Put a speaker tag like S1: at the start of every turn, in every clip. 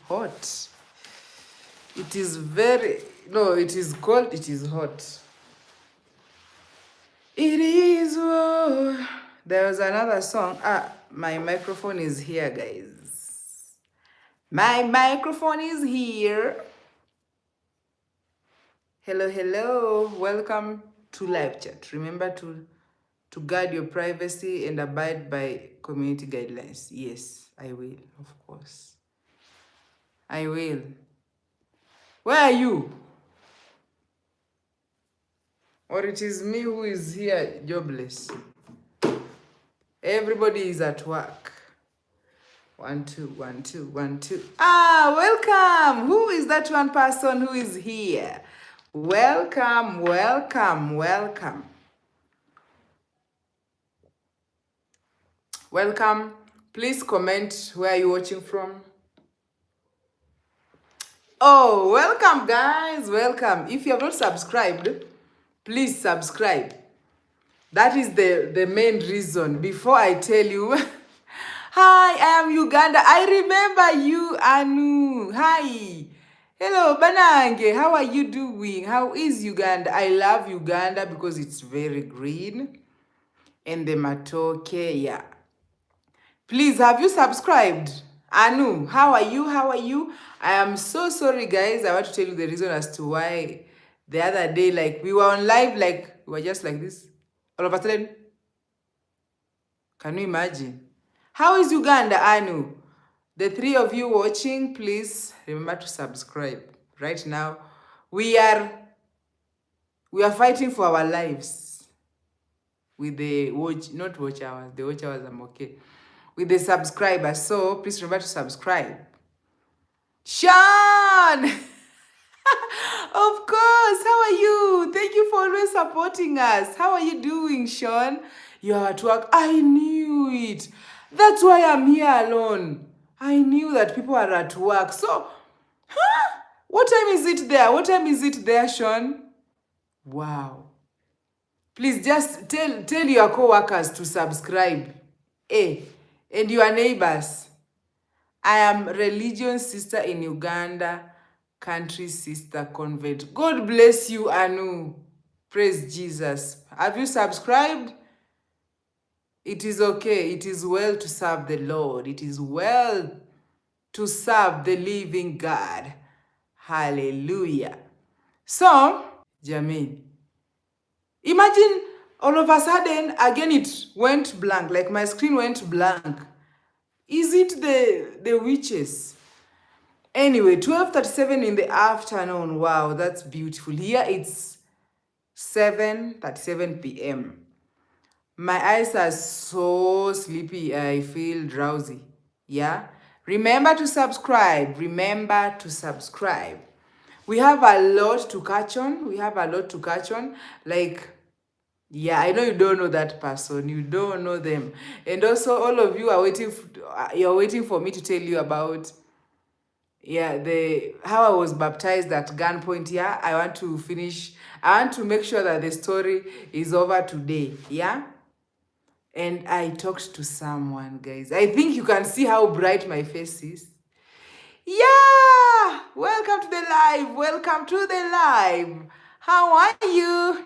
S1: hot. It is very, no, it is cold, it is hot. It is war. There was another song. My microphone is here, guys. My microphone is here. Hello, hello. Welcome to live chat. Remember to guard your privacy and abide by community guidelines. Yes, I will, of course. I will. Where are you? Or it is me who is here jobless. Everybody is at work. 1, 2, 1, 2, 1, 2. Welcome. Who is that one person who is here? Welcome, welcome, welcome. Welcome. Please comment where you're watching from. Oh, welcome, guys. Welcome. If you have not subscribed, please subscribe. That is the main reason. Before I tell you, hi, I am Uganda. I remember you, Anu. Hi. Hello, Banange. How are you doing? How is Uganda? I love Uganda because it's very green. And the matoke, yeah. Please, have you subscribed? Anu, how are you? How are you? I am so sorry, guys. I want to tell you the reason as to why the other day, like, we were on live, like, we were just like this. All of a sudden, can you imagine? How is Uganda, Anu? The 3 of you watching, please remember to subscribe. Right now, we are fighting for our lives with the not watch hours. The watch hours, I'm okay. With the subscribers, so please remember to subscribe. Sean! Of course, how are you? Thank you for always supporting us. How are you doing, Sean? You're at work. I knew it. That's why I'm here alone. I knew that people are at work. So, what time is it there? What time is it there, Sean? Wow. Please just tell your co-workers to subscribe. And your neighbors. I am religion sister in Uganda, country sister convent. God bless you, Anu. Praise Jesus. Have you subscribed? It is okay. It is well to serve the Lord. It is well to serve the living God. Hallelujah. So, Jamin, imagine all of a sudden, again, it went blank. Like my screen went blank. Is it the witches? Anyway, 12:37 in the afternoon. Wow, that's beautiful. Here it's 7:37 p.m. My eyes are so sleepy. I feel drowsy. Yeah? Remember to subscribe. Remember to subscribe. We have a lot to catch on. Like, yeah, I know you don't know that person. You don't know them. And also, all of you are you're waiting for me to tell you about, how I was baptized at gunpoint. Yeah, I want to make sure that the story is over today. Yeah. And I talked to someone, guys. I think you can see how bright my face is. Yeah! Welcome to the live. Welcome to the live. How are you?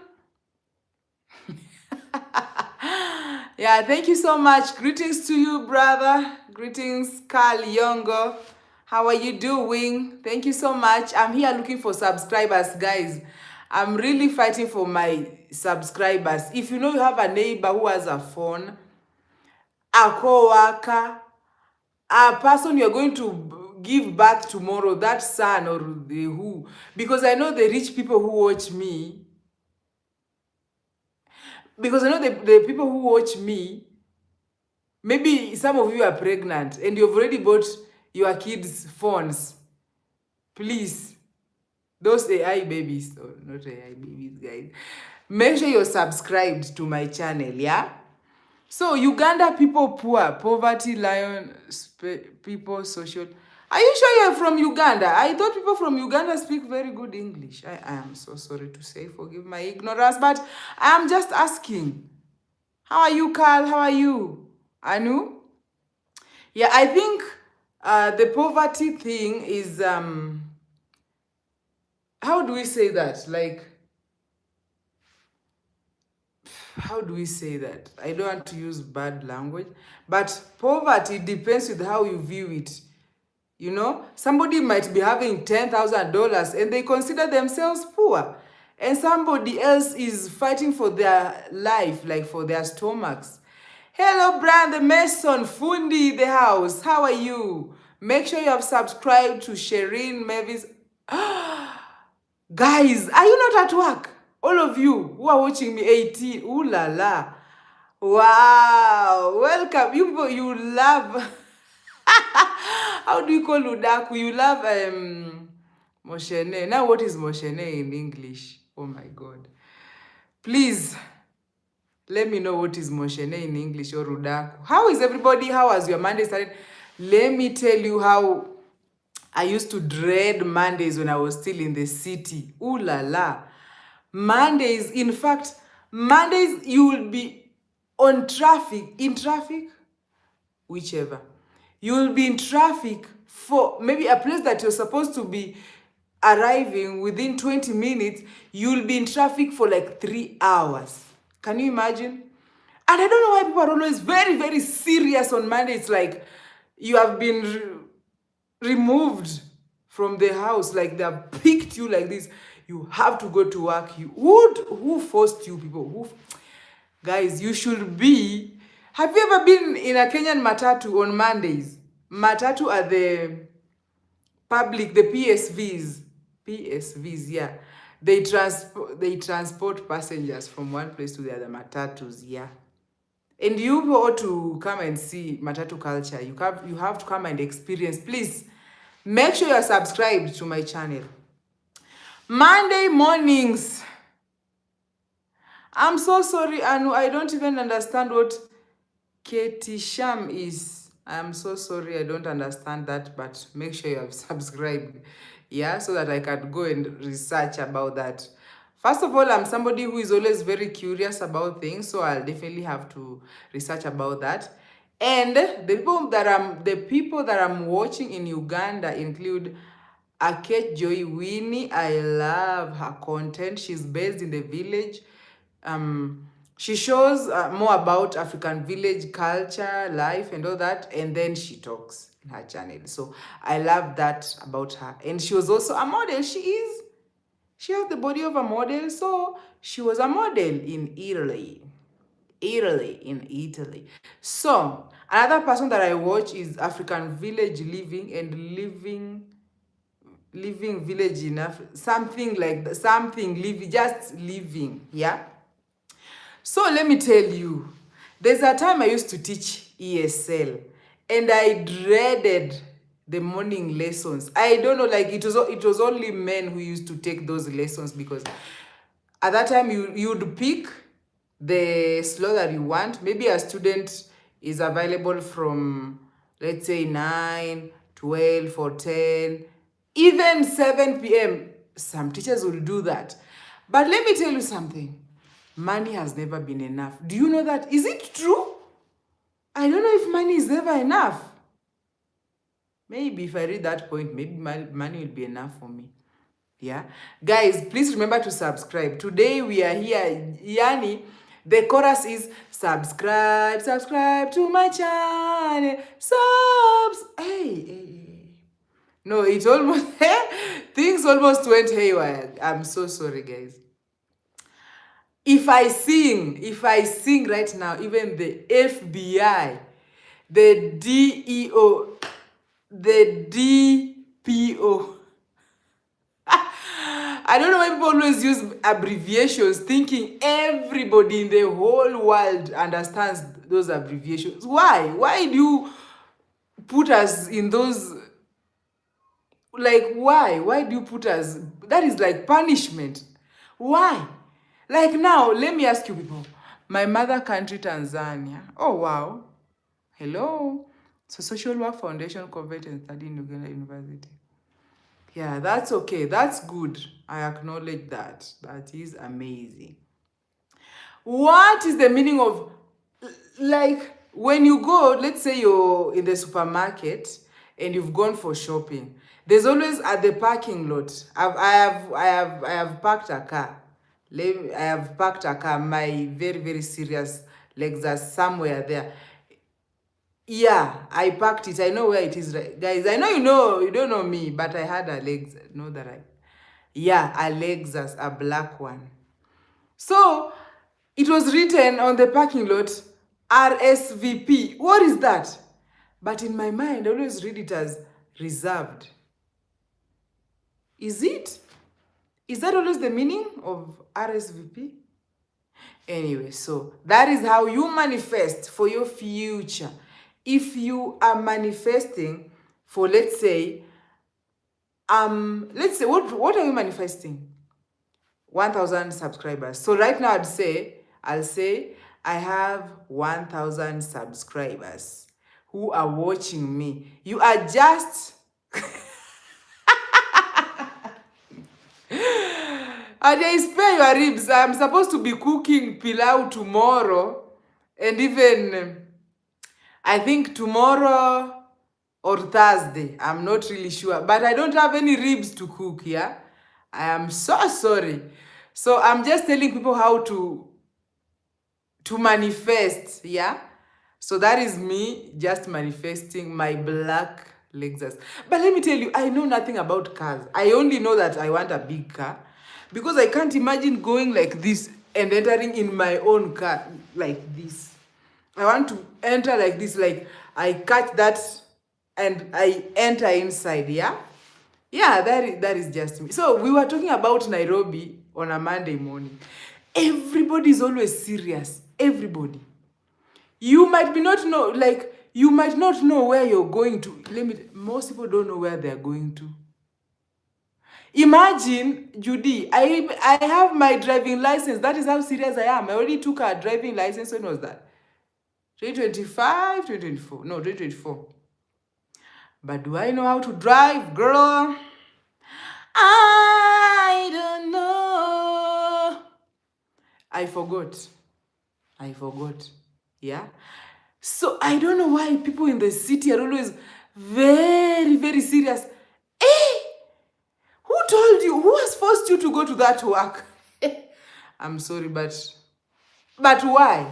S1: Yeah, thank you so much. Greetings to you, brother. Greetings, Carl Yongo. How are you doing? Thank you so much. I'm here looking for subscribers, guys. I'm really fighting for my subscribers. If you know you have a neighbor who has a phone, a co-worker, a person you're going to give birth tomorrow, that son or the who, because I know the rich people who watch me, because I know the people who watch me, maybe some of you are pregnant and you've already bought your kids' phones. Please, those AI babies, or not AI babies, guys, make sure you're subscribed to my channel, yeah? So, Uganda people poor, poverty, lion, people social. Are you sure you're from Uganda? I thought people from Uganda speak very good English. I am so sorry to say, forgive my ignorance, but I am just asking. How are you, Carl? How are you, Anu? Yeah, I think The poverty thing is, how do we say that? Like, how do we say that? I don't want to use bad language, but poverty depends with how you view it. You know, somebody might be having $10,000 and they consider themselves poor, and somebody else is fighting for their life, like for their stomachs. Hello, Brian the Mason, Fundi the house. How are you? Make sure you have subscribed to Shireen Mavis. Guys, are you not at work? All of you who are watching me, 18. Ooh la la. Wow. Welcome. You people, you love. How do you call Udaku? You love Moshene. Now, what is Moshene in English? Oh my God. Please let me know what is Moshene in English or Udaku. How is everybody? How has your Monday started? Let me tell you how I used to dread Mondays when I was still in the city. Ooh la la. Mondays, in fact, Mondays you will be on traffic, in traffic, whichever. You will be in traffic for maybe a place that you're supposed to be arriving within 20 minutes. You'll be in traffic for like 3 hours. Can you imagine? And I don't know why people are always very, very serious on Monday. It's like you have been removed from the house, like they have picked you like this. You have to go to work. Who forced you people? Guys, you should be. Have you ever been in a Kenyan matatu on Mondays? Matatu are the public, the PSVs. PSVs, yeah. They transport passengers from one place to the other, matatus, yeah. And you ought to come and see matatu culture. You have to come and experience. Please, make sure you are subscribed to my channel. Monday mornings. I'm so sorry, Anu. I don't even understand what Ketisham is. I'm so sorry, I don't understand that, but make sure you have subscribed, yeah, so that I can go and research about that. First of all, I'm somebody who is always very curious about things, so I'll definitely have to research about that. And the people that I'm watching in Uganda include Aket Joy Winnie. I love her content. She's based in the village. She shows more about African village culture, life, and all that, and then she talks in her channel. So I love that about her. And she was also a model. She has the body of a model, so she was a model in Italy. In Italy. So another person that I watch is African Village Living and Living Village in Africa. Something like that. Just living, yeah. So let me tell you, there's a time I used to teach ESL and I dreaded the morning lessons. I don't know, like it was only men who used to take those lessons, because at that time you'd pick the slot that you want. Maybe a student is available from, let's say, 9, 12, or 10, even 7 p.m. Some teachers will do that. But let me tell you something. Money has never been enough. Do you know that? Is it true? I don't know if money is ever enough. Maybe if I read that point, maybe money will be enough for me. Yeah. Guys, please remember to subscribe. Today we are here. Yani, the chorus is subscribe to my channel. Hey. No, it almost, things almost went haywire. I'm so sorry, guys. If I sing right now, even the FBI, the DEO, the DPO, I don't know why people always use abbreviations thinking everybody in the whole world understands those abbreviations. Why? Why do you put us in those? Like, why? Why do you put us? That is like punishment. Why? Like now, let me ask you people. My mother country, Tanzania. Oh, wow. Hello. So Social Work Foundation Convert and Study in Uganda University. Yeah, that's okay. That's good. I acknowledge that. That is amazing. What is the meaning of, like, when you go, let's say you're in the supermarket and you've gone for shopping, there's always at the parking lot. I have parked a car. I have parked a car. My very very serious Lexus somewhere there. Yeah, I parked it. I know where it is, right? Guys. I know you don't know me, but I had a Lexus. Know that yeah, a Lexus, a black one. So it was written on the parking lot, RSVP. What is that? But in my mind, I always read it as reserved. Is it? Is that always the meaning of RSVP? Anyway, so that is how you manifest for your future. If you are manifesting for, let's say, what are you manifesting? 1,000 subscribers. So right now I'll say I have 1,000 subscribers who are watching me. You are just I spare your ribs. I'm supposed to be cooking pilau tomorrow, and even I think tomorrow or Thursday. I'm not really sure, but I don't have any ribs to cook. Yeah, I am so sorry. So I'm just telling people how to manifest. Yeah, so that is me just manifesting my black Lexus. But let me tell you, I know nothing about cars. I only know that I want a big car, because I can't imagine going like this and entering in my own car like this. I want to enter like this, like I catch that and I enter inside. Yeah, that is just me. So we were talking about Nairobi on a Monday morning. Everybody is always serious. Everybody. You might not know where you're going to. Most people don't know where they're going to. Imagine, Judy, I have my driving license. That is how serious I am. I already took a driving license. When was that? 2025, 2024. No, 2024. But do I know how to drive, girl? I don't know. I forgot. Yeah. So I don't know why people in the city are always very, very serious. Who told you? Who has forced you to go to that work? I'm sorry, but why?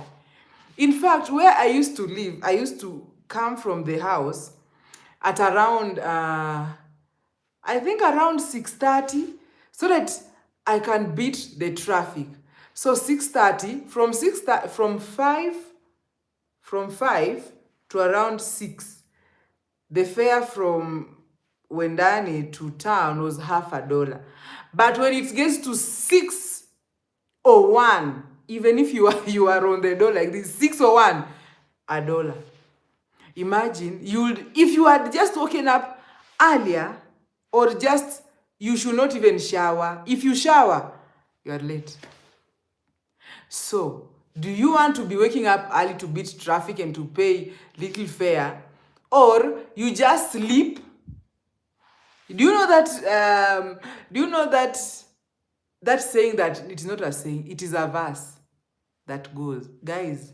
S1: In fact, where I used to live, I used to come from the house at around, I think around 6:30, so that I can beat the traffic. So 6:30, from 5 to around 6, the fare from Wendani to town was $50. But when it gets to 6:01, even if you are on the door like this, 6:01, $1. Imagine if you had just woken up earlier, or just you should not even shower. If you shower, you are late. So, do you want to be waking up early to beat traffic and to pay little fare, or you just sleep? Do you know that? That saying that it is not a saying, it is a verse that goes, guys.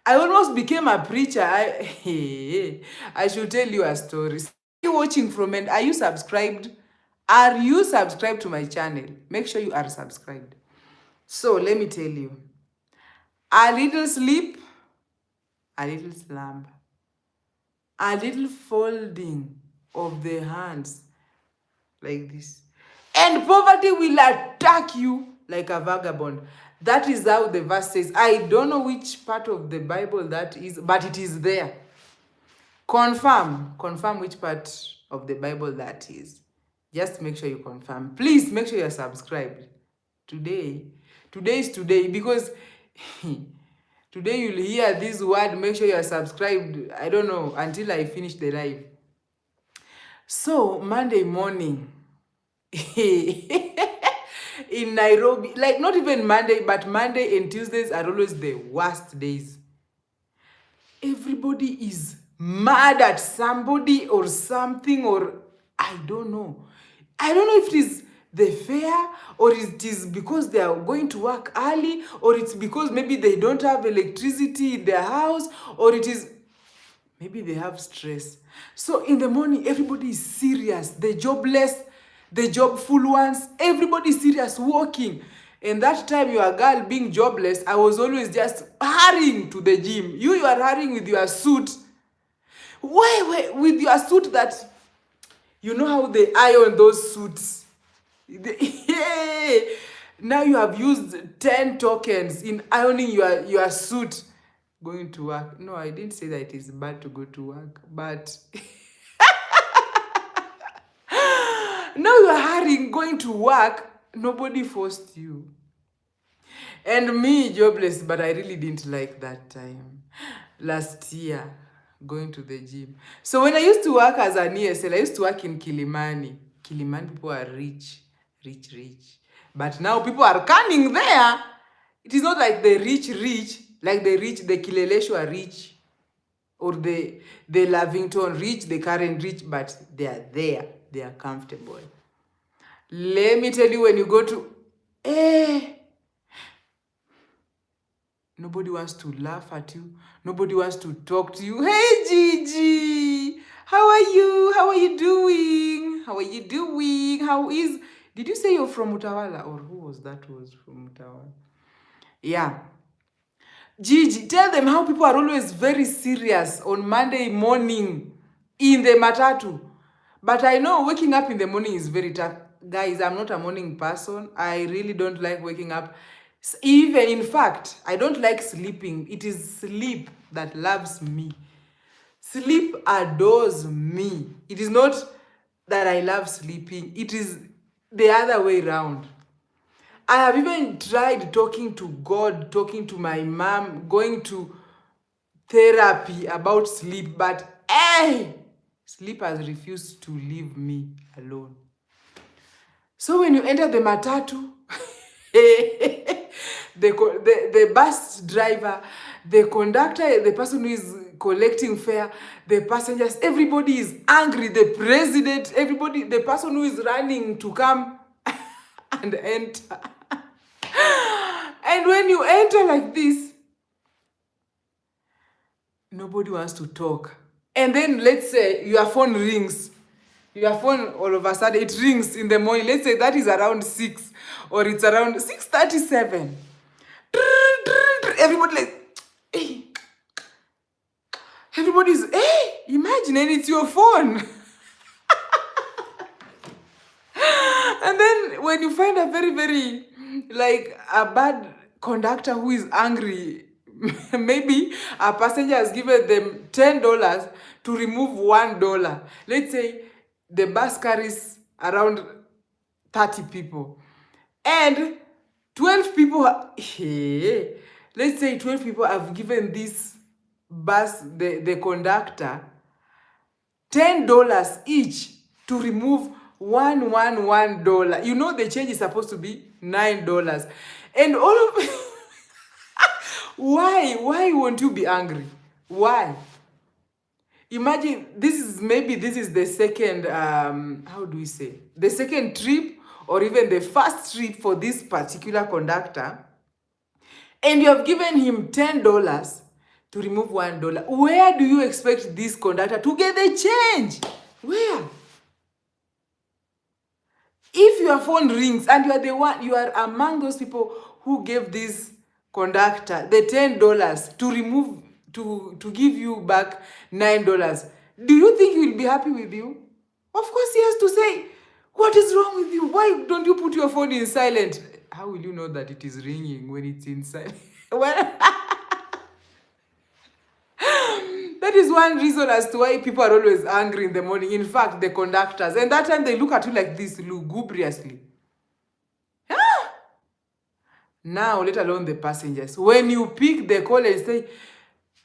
S1: I almost became a preacher. I should tell you a story. Are you watching from, and are you subscribed? Are you subscribed to my channel? Make sure you are subscribed. So let me tell you. A little sleep, a little slumber, a little folding of the hands like this, and poverty will attack you like a vagabond. That is how the verse says. I don't know which part of the Bible that is, but it is there. Confirm which part of the Bible that is. Just make sure you confirm. Please make sure you're subscribed. Today is today, because today you'll hear this word. Make sure you're subscribed. I don't know, until I finish the live. So Monday morning in Nairobi, like not even Monday, but Monday and Tuesdays are always the worst days. Everybody is mad at somebody or something, or I don't know. I don't know if it is the fare, or it is because they are going to work early, or it's because maybe they don't have electricity in their house, or it is Maybe they have stress. So in the morning, everybody is serious. The jobless, the jobful ones, everybody is serious, working. And that time, you are girl being jobless, I was always just hurrying to the gym. You are hurrying with your suit. Why with your suit that, you know how they iron those suits? Yeah. Now you have used 10 tokens in ironing your suit. Going to work. No, I didn't say that it is bad to go to work, but now you are hurrying going to work. Nobody forced you. And me, jobless, but I really didn't like that time. Last year, going to the gym. So when I used to work as an ESL, I used to work in Kilimani. Kilimani people are rich. But now people are coming there. It is not like the rich, like the rich, the Kileleshwa rich, or the Lavington rich, the Karen rich, but they are there. They are comfortable. Let me tell you, when you go to, nobody wants to laugh at you. Nobody wants to talk to you. Hey, Gigi, how are you? How are you doing? Did you say you're from Utawala? Or who was that who was from Utawala? Yeah. Gigi, tell them how people are always very serious on Monday morning in the matatu. But I know waking up in the morning is very tough. Guys, I'm not a morning person. I really don't like waking up. Even, in fact, I don't like sleeping. It is sleep that loves me. Sleep adores me. It is not that I love sleeping. It is the other way around. I have even tried talking to God, talking to my mom, going to therapy about sleep, but sleep has refused to leave me alone. So when you enter the matatu, the bus driver, the conductor, the person who is collecting fare, the passengers, everybody is angry. The president, everybody, the person who is running to come and enter. And when you enter like this, nobody wants to talk. And then let's say your phone rings. Your phone, all of a sudden, it rings in the morning. Let's say that is around 6 or it's around 6:37. Everybody like, hey. Everybody's, imagine, and it's your phone. And then when you find a very, very, like, a bad conductor who is angry, maybe a passenger has given them $10 to remove $1. Let's say the bus carries around 30 people. And 12 people, let's say 12 people have given this bus, the conductor, $10 each to remove $1. You know the change is supposed to be $9. And all of why won't you be angry? Why? Imagine this is the second how do we say, the second trip or even the first trip for this particular conductor, and you have given him $10 to remove $1. Where do you expect this conductor to get the change? Where? If your phone rings and you are among those people who gave this conductor the $10 to remove, to give you back $9, do you think he will be happy with you? Of course he has to say, what is wrong with you? Why don't you put your phone in silent? How will you know that it is ringing when it's in silent? Well, that is one reason as to why people are always angry in the morning. In fact, the conductors. And that time they look at you like this, lugubriously. Now, let alone the passengers. When you pick the call and say,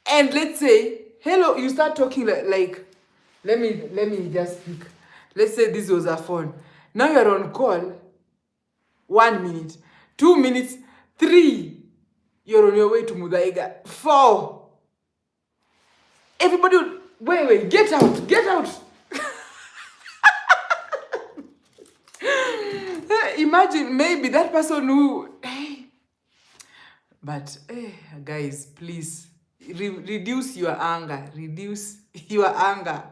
S1: and let's say, hello, you start talking like let me just speak. Let's say this was a phone. Now you're on call. 1 minute, 2 minutes, 3. You're on your way to Mudaiga. 4. Everybody would, wait, get out. Imagine maybe that person who, but guys, please, reduce your anger. Reduce your anger.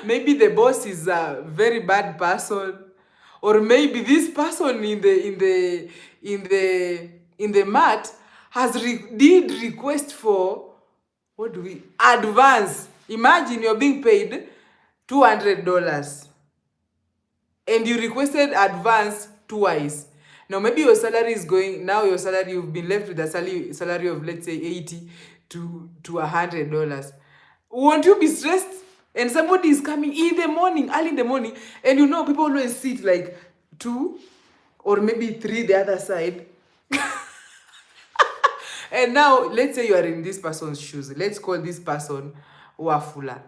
S1: Maybe the boss is a very bad person, or maybe this person in the mat has did request for, what do we, advance. Imagine you're being paid $200 and you requested advance twice. Now maybe your salary is going, now your salary, you've been left with a salary of, let's say, 80 to $100. Won't you be stressed? And somebody is coming in the morning, early in the morning, and you know people always sit like 2 or maybe 3 the other side. And now let's say you are in this person's shoes. Let's call this person Wafula.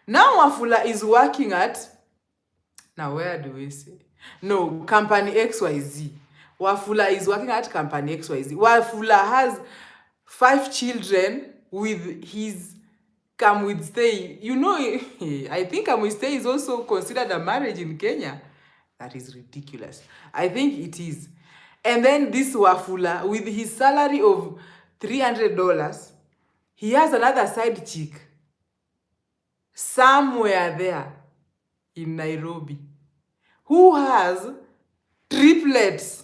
S1: Now Wafula is working at, now where do we say? No, company XYZ. Wafula is working at company XYZ. Wafula has 5 children with his come with stay. You know, I think come with stay is also considered a marriage in Kenya. That is ridiculous. I think it is. And then this Wafula, with his salary of $300, he has another side chick somewhere there in Nairobi who has triplets.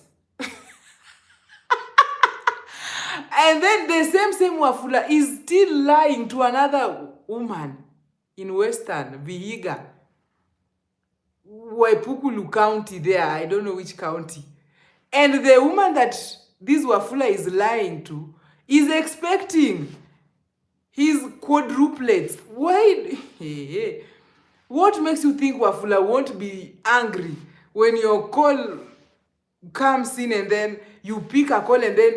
S1: And then the same Wafula is still lying to another woman in Western Vihiga, Waipukulu County there, I don't know which county. And the woman that this Wafula is lying to is expecting his quadruplets. Why? What makes you think Wafula won't be angry when your call comes in and then you pick a call and then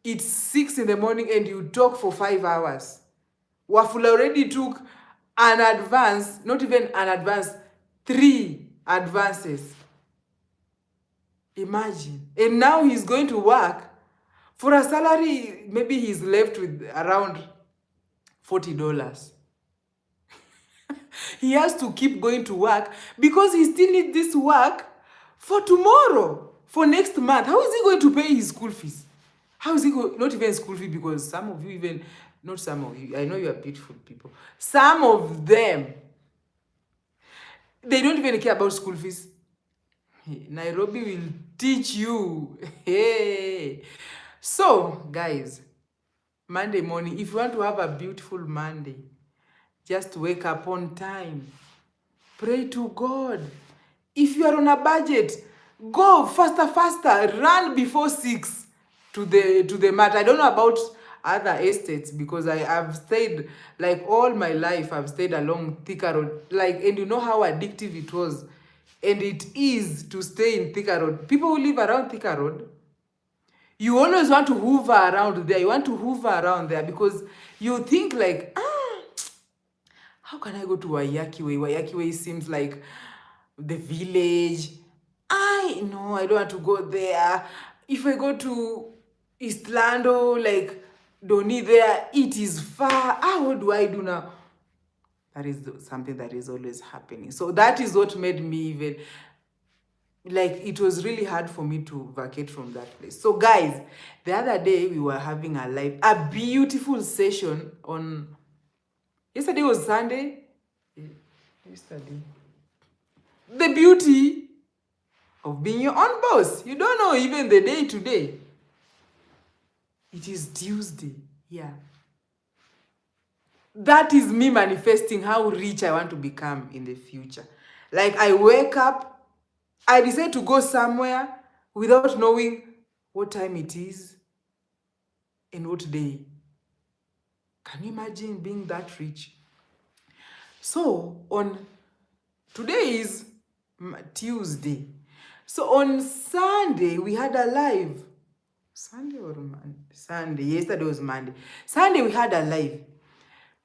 S1: it's 6 in the morning and you talk for 5 hours? Wafula already took an advance, not even an advance, 3 advances. Imagine. And now he's going to work for a salary, maybe he's left with around $40. He has to keep going to work because he still needs this work for tomorrow, for next month. How is he going to pay his school fees? How is he going, not even school fee, because some of you even, not some of you, I know you are beautiful people. Some of them, they don't even care about school fees. Nairobi will teach you. Hey. So, guys, Monday morning, if you want to have a beautiful Monday, just wake up on time. Pray to God. If you are on a budget, go faster, run before 6 to the mat. I don't know about other estates because I have stayed, like all my life, I've stayed along Thika Road. Like, and you know how addictive it was. And it is to stay in Thika Road. People who live around Thika Road, you always want to hoover around there. You want to hoover around there because you think like, how can I go to Waiyaki Way? Waiyaki Way seems like the village. No, I don't want to go there. If I go to East Lando, like Doni there, it is far. What do I do now? That is something that is always happening. So that is what made me even, like, it was really hard for me to vacate from that place. So guys, the other day we were having a beautiful session on, yesterday was Sunday. Yesterday. The beauty of being your own boss. You don't know even the day today. It is Tuesday. Yeah. That is me manifesting how rich I want to become in the future. Like, I wake up, I decide to go somewhere without knowing what time it is and what day. Can you imagine being that rich? So, today is Tuesday. So on Sunday, we had a live. Sunday or Monday? Sunday. Yesterday was Monday. Sunday, we had a live.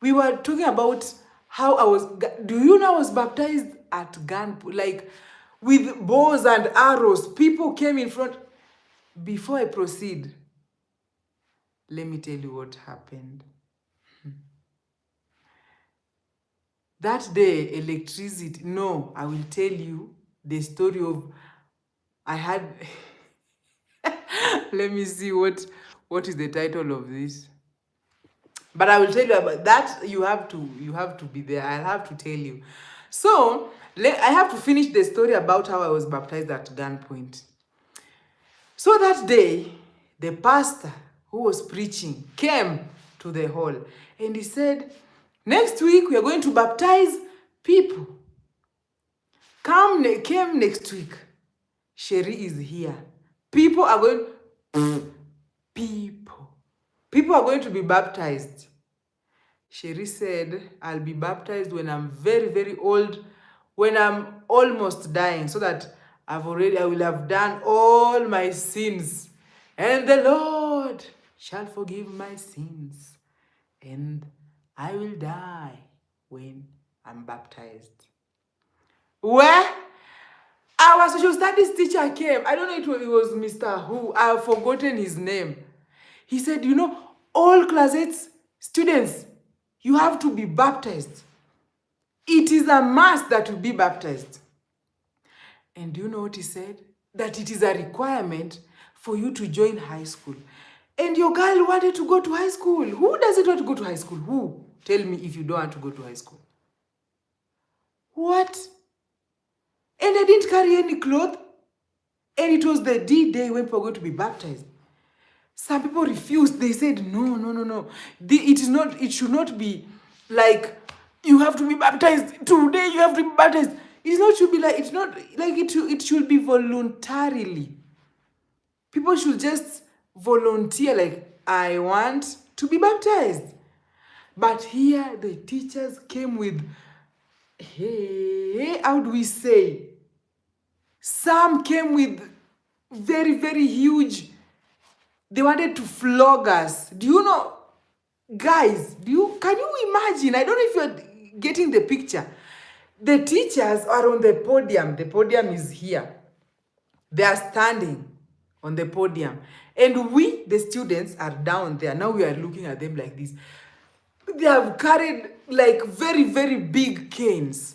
S1: We were talking about how do you know I was baptized at gunpoint, like with bows and arrows. People came in front. Before I proceed, let me tell you what happened. That day, electricity, no, I will tell you the story of, I had, let me see what is the title of this. But I will tell you about that. You have to be there. I'll have to tell you. So I have to finish the story about how I was baptized at gunpoint. So that day, the pastor who was preaching came to the hall and he said, next week we are going to baptize people. Came next week. Sherry is here. People are going to be baptized. Sherry said, I'll be baptized when I'm very, very old, when I'm almost dying, so that I will have done all my sins. And the Lord shall forgive my sins. And I will die when I'm baptized. Where? Our social studies teacher came. I don't know, it was Mr. Who. I've forgotten his name. He said, all class 8 students, you have to be baptized. It is a must that you be baptized. And do you know what he said? That it is a requirement for you to join high school. And your girl wanted to go to high school. Who doesn't want to go to high school? Who? Tell me if you don't want to go to high school. What? And I didn't carry any clothes. And it was the D-Day when people were going to be baptized. Some people refused. They said, no. It should not be like, you have to be baptized. Today you have to be baptized. It should be voluntarily. People should just volunteer, like, I want to be baptized. But here the teachers came with, how do we say? Some came with very, very huge. They wanted to flog us. Do you know, guys, can you imagine? I don't know if you're getting the picture. The teachers are on the podium. The podium is here. They are standing on the podium. And we, the students, are down there. Now we are looking at them like this. They have carried like very, very big canes.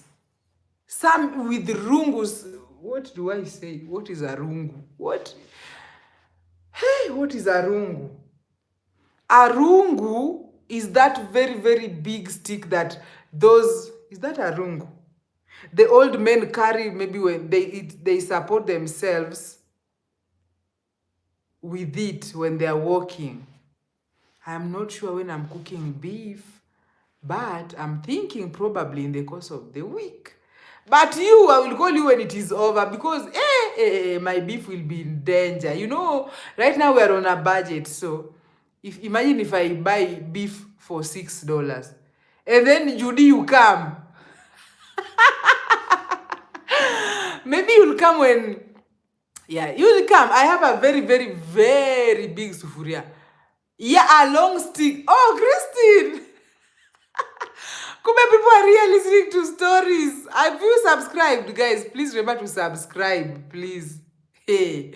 S1: Some with rungus. What do I say? What is a rungu? What is a rungu? A rungu is that very, very big stick that is that a rungu? The old men carry, maybe when they support themselves with it when they are walking. I'm not sure when I'm cooking beef, but I'm thinking probably in the course of the week. But I will call you when it is over, because my beef will be in danger. Right now we are on a budget, so imagine if I buy beef for $6, and then Judy, you come. Maybe you'll come when, you'll come. I have a very, very, very big sufuria. Yeah, a long stick. Oh, Christine. People are really listening to stories. Have you subscribed, guys? Please remember to subscribe, please. Hey,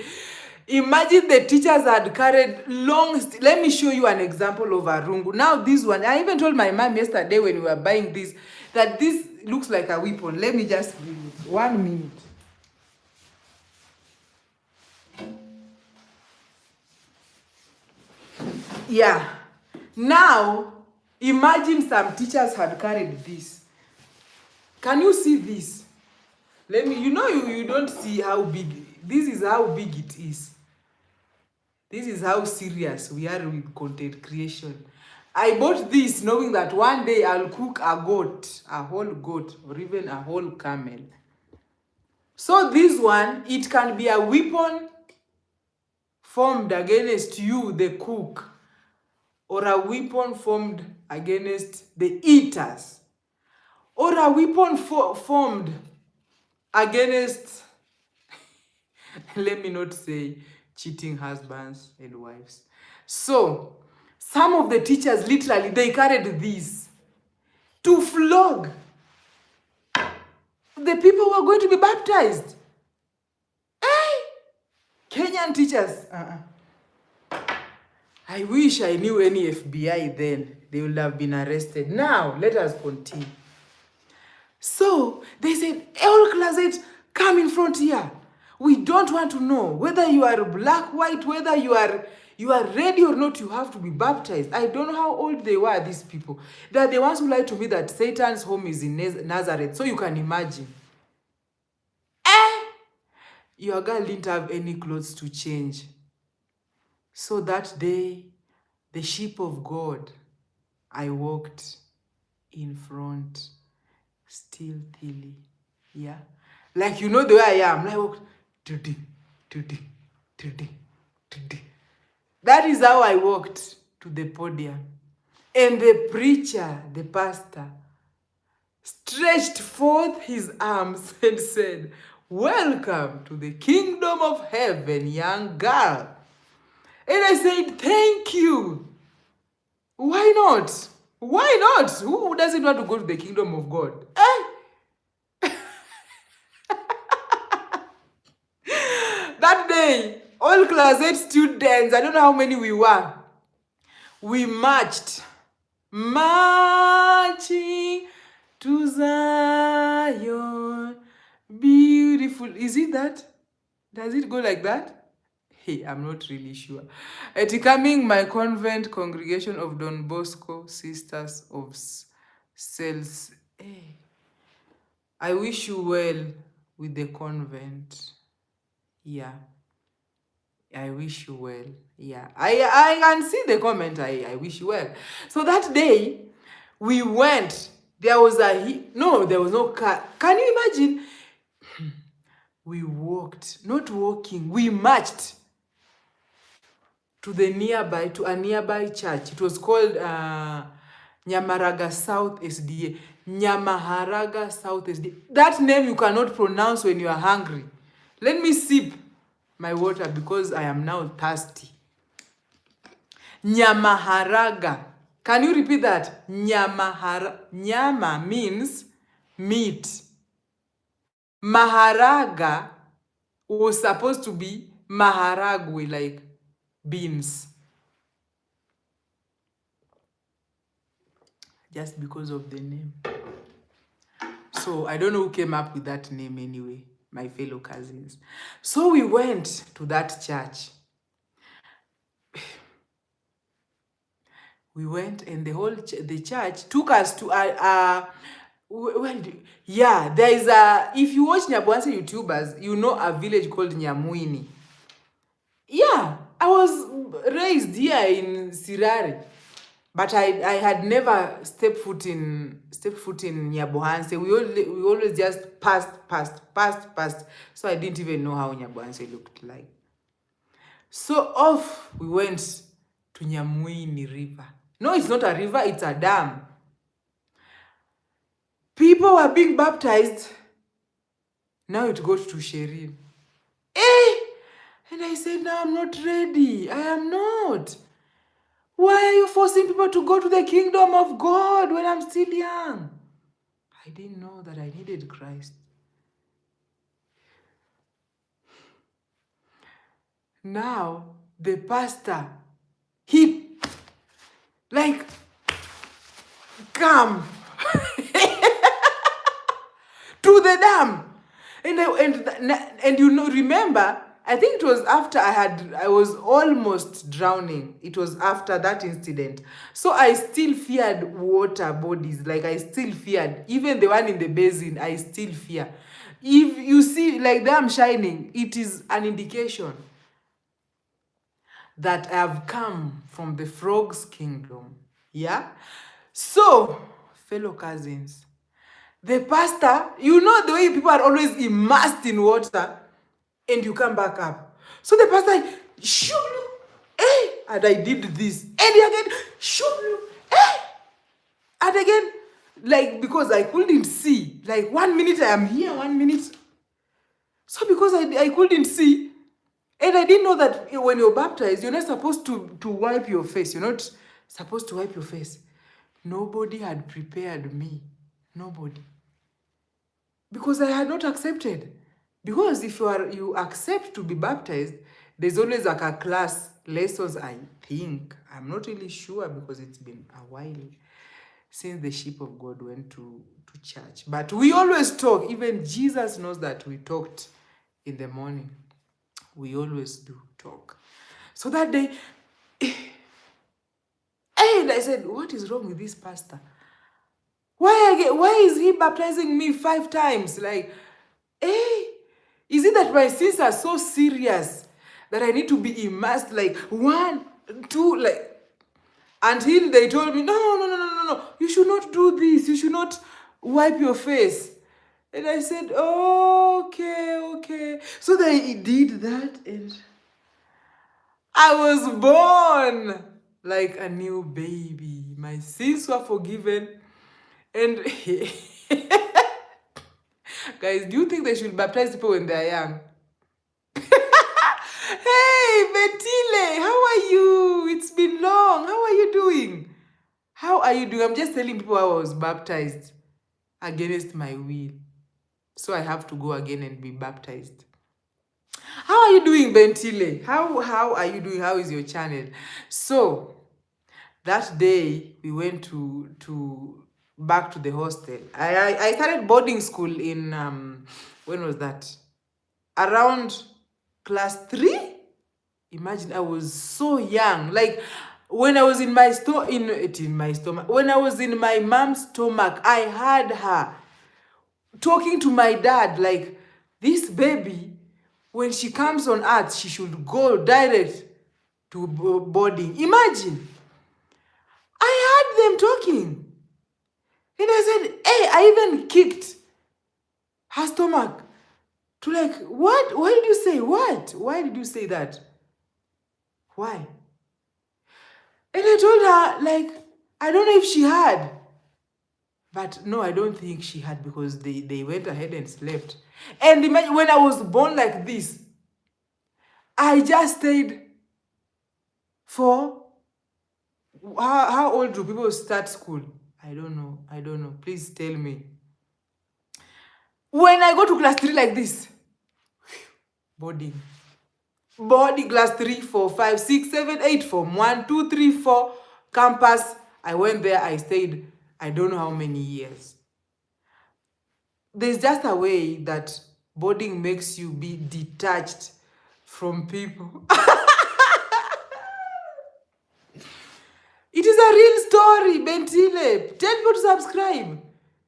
S1: imagine the teachers had carried long. Let me show you an example of a rungu. Now this one, I even told my mom yesterday when we were buying this that this looks like a weapon. Let me just give it 1 minute. Yeah. Now, imagine some teachers had carried this. Can you see this? You don't see how big. This is how big it is. This is how serious we are with content creation. I bought this knowing that one day I'll cook a goat, a whole goat, or even a whole camel. So this one, it can be a weapon formed against you, the cook, or a weapon formed against the eaters, or a weapon formed against, let me not say cheating husbands and wives. So, some of the teachers literally, they carried this to flog the people who are going to be baptized. Kenyan teachers. I wish I knew any FBI then. They would have been arrested. Now, let us continue. So, they said, all class 8, come in front here. We don't want to know whether you are black, white, whether you are You are ready or not, you have to be baptized. I don't know how old they were, these people. They are the ones who lied to me that Satan's home is in Nazareth. So you can imagine. Your girl didn't have any clothes to change. So that day, the sheep of God, I walked in front, stealthily. Yeah. Like, you know the way I am. I walked, today. That is how I walked to the podium. And the preacher, the pastor, stretched forth his arms and said, "Welcome to the kingdom of heaven, young girl." And I said, "Thank you." Why not? Why not? Who doesn't want to go to the kingdom of God? That day, all class 8 students, I don't know how many we were, we marched. Marching to Zion, beautiful. Is it that? Does it go like that? Hey, I'm not really sure. At coming my convent congregation of Don Bosco Sisters of Cells. Hey, I wish you well with the convent. Yeah. I wish you well. Yeah. I can see the comment. I wish you well. So that day, we went. There was there was no car. Can you imagine? We walked. Not walking. We marched to a nearby church. It was called Nyamaraga South SDA. Nyamaharaga South SDA. That name you cannot pronounce when you are hungry. Let me sip my water because I am now thirsty. Nyamaharaga. Can you repeat that? Nyama means meat. Maharaga was supposed to be maharagwe, like beans. Just because of the name. So I don't know who came up with that name anyway, my fellow cousins. So we went to that church. We went and the church took us to there is if you watch Nyabuanse YouTubers, you know a village called Nyamuini. Yeah, I was raised here in Sirare, but I had never stepped foot in Nyabuanse. We always just passed. So I didn't even know how Nyabuanse looked like. So off we went to Nyamuini River. No, it's not a river, it's a dam. People were being baptized. Now it goes to Sherin. And I said, "No, I'm not ready. I am not. Why are you forcing people to go to the kingdom of God when I'm still young?" I didn't know that I needed Christ. Now, the pastor, he, like, come to the dam. And you know, remember, I think it was after I was almost drowning. It was after that incident. So I still feared water bodies. Like, I still feared. Even the one in the basin, I still fear. If you see, like, them shining, it is an indication that I have come from the frog's kingdom. Yeah? So, fellow cousins, the pastor, you know the way people are always immersed in water and you come back up. So the pastor, shoo, and I did this. And again, shoo, and again, like, because I couldn't see. Like, 1 minute I am here, 1 minute. So because I couldn't see, and I didn't know that when you're baptized, you're not supposed to wipe your face. You're not supposed to wipe your face. Nobody had prepared me. Nobody. Because I had not accepted. Because if you accept to be baptized, there's always like a class, lessons, I think. I'm not really sure because it's been a while since the sheep of God went to church. But we always talk. Even Jesus knows that we talked in the morning. We always do talk. So that day, And I said, what is wrong with this pastor? Why is he baptizing me 5 times? Like, hey, is it that my sins are so serious that I need to be immersed like 1, 2, like, until they told me, no, you should not do this. You should not wipe your face. And I said, okay. So they did that, and I was born like a new baby. My sins were forgiven. And guys, do you think they should baptize people when they're young? Hey, Betile, how are you? It's been long. How are you doing? How are you doing? I'm just telling people I was baptized against my will. So I have to go again and be baptized. How are you doing, Bentile? How are you doing? How is your channel? So that day we went to back to the hostel. I started boarding school in when was that? Around class 3. Imagine, I was so young. Like when I was in my stomach, when I was in my mom's stomach, I had her talking to my dad like, this baby, when she comes on earth, she should go direct to boarding. Imagine, I had them talking. And I said, hey, I even kicked her stomach to like, what? Why did you say what? Why did you say that? Why? And I told her, like, I don't know if she had. But no, I don't think she had, because they went ahead and slept. And imagine, when I was born like this, I just stayed for, how old do people start school? I don't know. Please tell me. When I go to class 3 like this, boarding class 3, 4, 5, 6, 7, 8, form 1, 2, 3, 4, campus. I went there, I stayed, I don't know how many years. There's just a way that boarding makes you be detached from people. It is a real story, Bentile. Tell people to subscribe.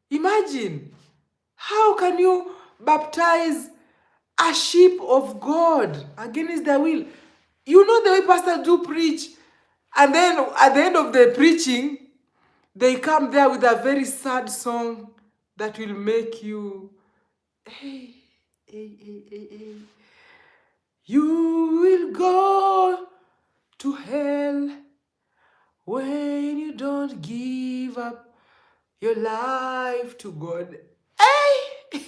S1: Imagine, how can you baptize a sheep of God against their will? You know the way pastors do preach, and then at the end of the preaching, they come there with a very sad song that will make you, hey. You will go to hell when you don't give up your life to God. Hey!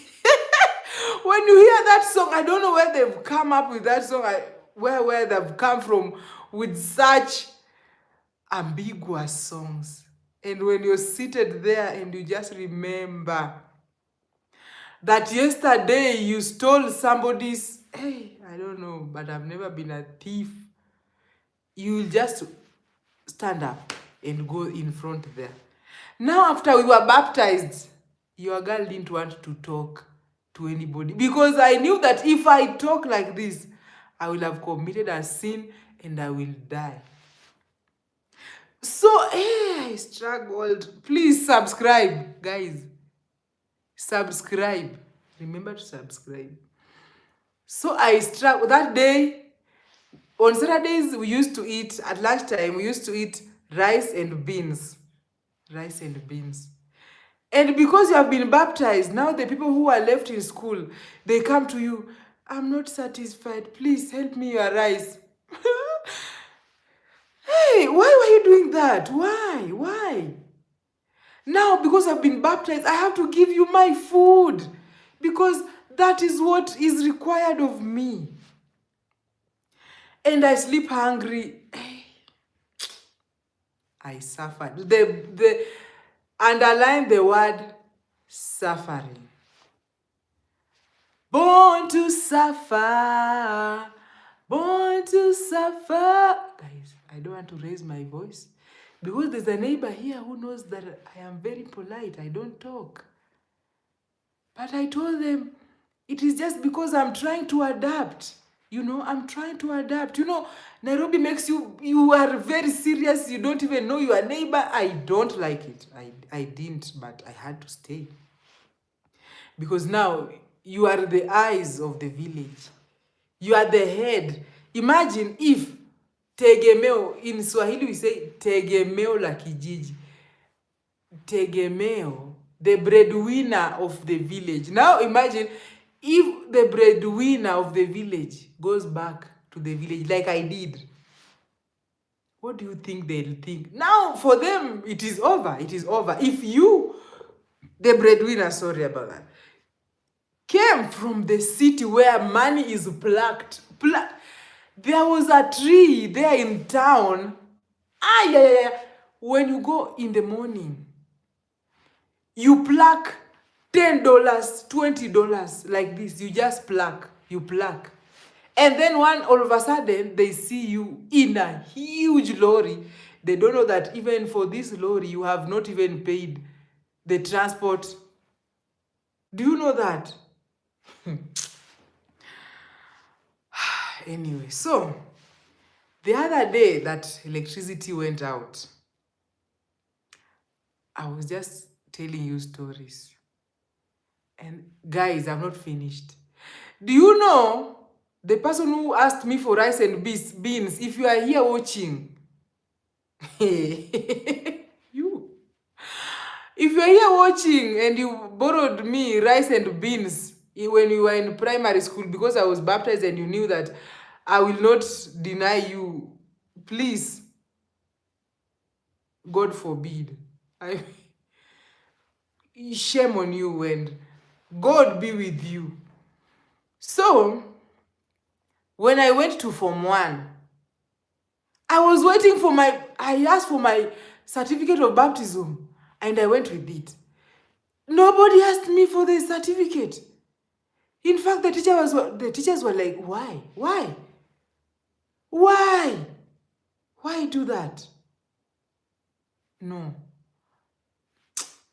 S1: When you hear that song, I don't know where they've come up with that song, where they've come from with such ambiguous songs. And when you're seated there and you just remember that yesterday you stole somebody's, hey, I don't know, but I've never been a thief. You will just stand up and go in front there. Now, after we were baptized, your girl didn't want to talk to anybody, because I knew that if I talk like this, I will have committed a sin and I will die. So, hey, I struggled. Please subscribe, guys. Subscribe. Remember to subscribe. So I struggled that day. On Saturdays, we used to eat, at lunchtime, we used to eat rice and beans. Rice and beans. And because you have been baptized, now the people who are left in school, they come to you, I'm not satisfied. Please help me your rice. Hey, why were you doing that? Why? Now, because I've been baptized, I have to give you my food, because that is what is required of me. And I sleep hungry. I suffered. The underline the word suffering. Born to suffer. Born to suffer. Guys, I don't want to raise my voice, because there's a neighbor here who knows that I am very polite. I don't talk. But I told them, it is just because I'm trying to adapt. You know, I'm trying to adapt. You know, Nairobi makes you are very serious. You don't even know your neighbor. I don't like it. I didn't, but I had to stay. Because now you are the eyes of the village. You are the head. Imagine if tegemeo, in Swahili we say tegemeo la kijiji. Tegemeo, the breadwinner of the village. Now imagine if the breadwinner of the village goes back to the village like I did. What do you think they'll think? Now for them, it is over. It is over. If you, the breadwinner, sorry about that, came from the city where money is plucked. There was a tree there in town. Ah, yeah, yeah, yeah. When you go in the morning, you pluck $10, $20 like this. You just pluck. You pluck. And then all of a sudden, they see you in a huge lorry. They don't know that even for this lorry, you have not even paid the transport. Do you know that? Anyway, so the other day that electricity went out, I was just telling you stories. And guys, I'm not finished. Do you know the person who asked me for rice and beans, if you are here watching, you, if you are here watching and you borrowed me rice and beans when you were in primary school because I was baptized and you knew that I will not deny you, please, God forbid. Shame on you and God be with you. So, when I went to Form 1, I was waiting for I asked for my certificate of baptism and I went with it. Nobody asked me for the certificate. In fact, the teachers were like, why? Why? Why? Why do that? No.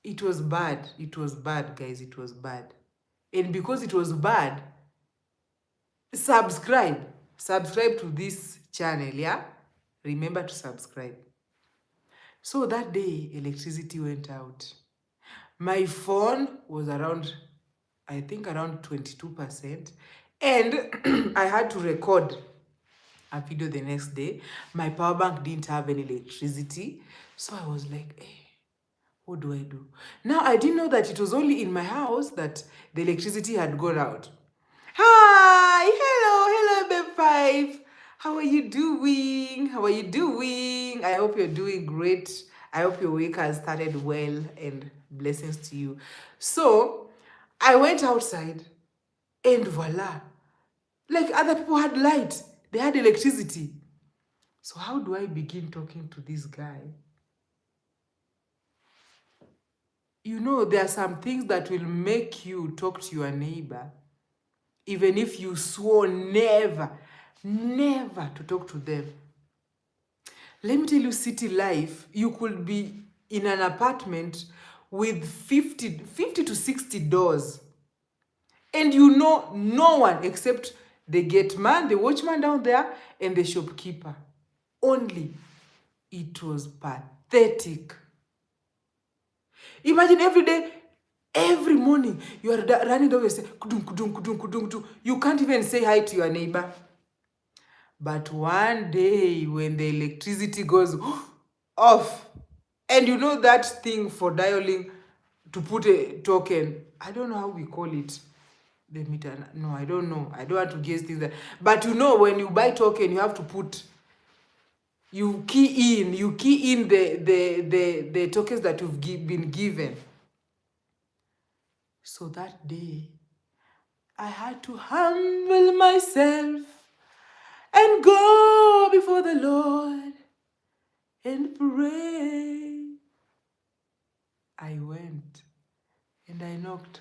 S1: It was bad. It was bad, guys. It was bad. And because it was bad, subscribe to this channel, yeah? Remember to subscribe. So that day, electricity went out. My phone was around, I think around 22%. And I had to record a video the next day. My power bank didn't have any electricity. So I was like, hey, what do I do? Now, I didn't know that it was only in my house that the electricity had gone out. Hi, hello, Babe 5. How are you doing? How are you doing? I hope you're doing great. I hope your week has started well and blessings to you. So, I went outside and voila. Like other people had light. They had electricity. So how do I begin talking to this guy? You know, there are some things that will make you talk to your neighbor, even if you swore never to talk to them. Let me tell you, city life, you could be in an apartment with 50 to 60 doors. And you know no one except the gate man, the watchman down there, and the shopkeeper. Only. It was pathetic. Imagine every day, every morning, you are running down and say, kudung, kudung, kudung, kudung, kudung. You can't even say hi to your neighbor. But one day, when the electricity goes off, and you know that thing for dialing to put a token, I don't know how we call it. The meter, no, I don't know. I don't want to guess things that. But you know, when you buy token, you have to put, you key in the tokens that you've been given. So that day, I had to humble myself and go before the Lord and pray. I went and I knocked.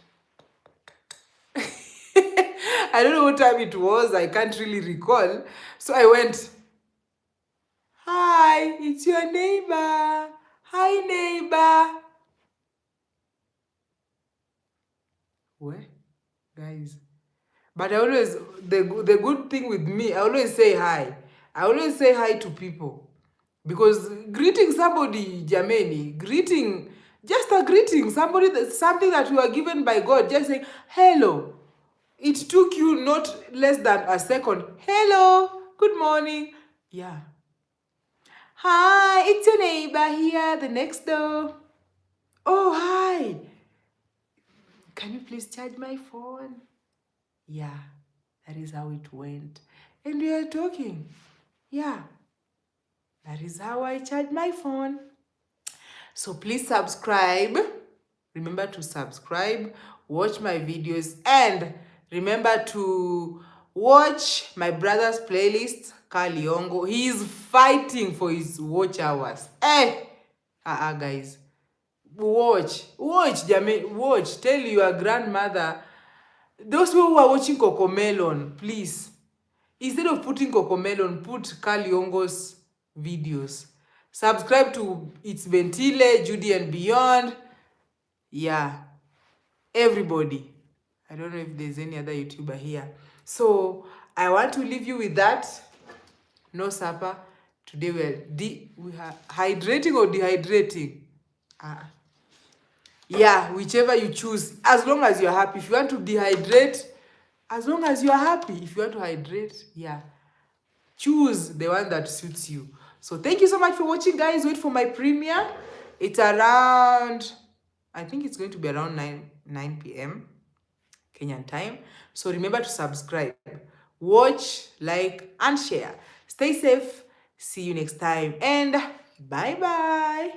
S1: I don't know what time it was. I can't really recall. So I went, hi, it's your neighbor. Hi, neighbor. What? Guys, But I always, the good thing with me, I always say hi. I always say hi to people. Because greeting somebody, Jameni, greeting, just a greeting, somebody, something that you are given by God, just saying, hello. It took you not less than a second. Hello, good morning. Yeah. Hi, it's your neighbor here, the next door. Oh, hi. Can you please charge my phone? Yeah, that is how it went. And we are talking. Yeah, that is how I charge my phone. So please subscribe. Remember to subscribe, watch my videos, and remember to watch my brother's playlist, Kaliongo. He is fighting for his watch hours. Guys. Watch, Jamie, watch. Tell your grandmother. Those who are watching Cocomelon, please. Instead of putting Cocomelon, put Kaliongo's videos. Subscribe to It's Ventile, Judy and Beyond. Yeah, everybody. I don't know if there's any other YouTuber here. So I want to leave you with that. No supper. Today we are hydrating or dehydrating. Yeah, whichever you choose. As long as you're happy. If you want to dehydrate, as long as you're happy. If you want to hydrate, yeah. Choose the one that suits you. So thank you so much for watching, guys. Wait for my premiere. It's around, I think it's going to be around 9 p.m. Kenyan time. So remember to subscribe, watch, like, and share. Stay safe. See you next time. And bye-bye.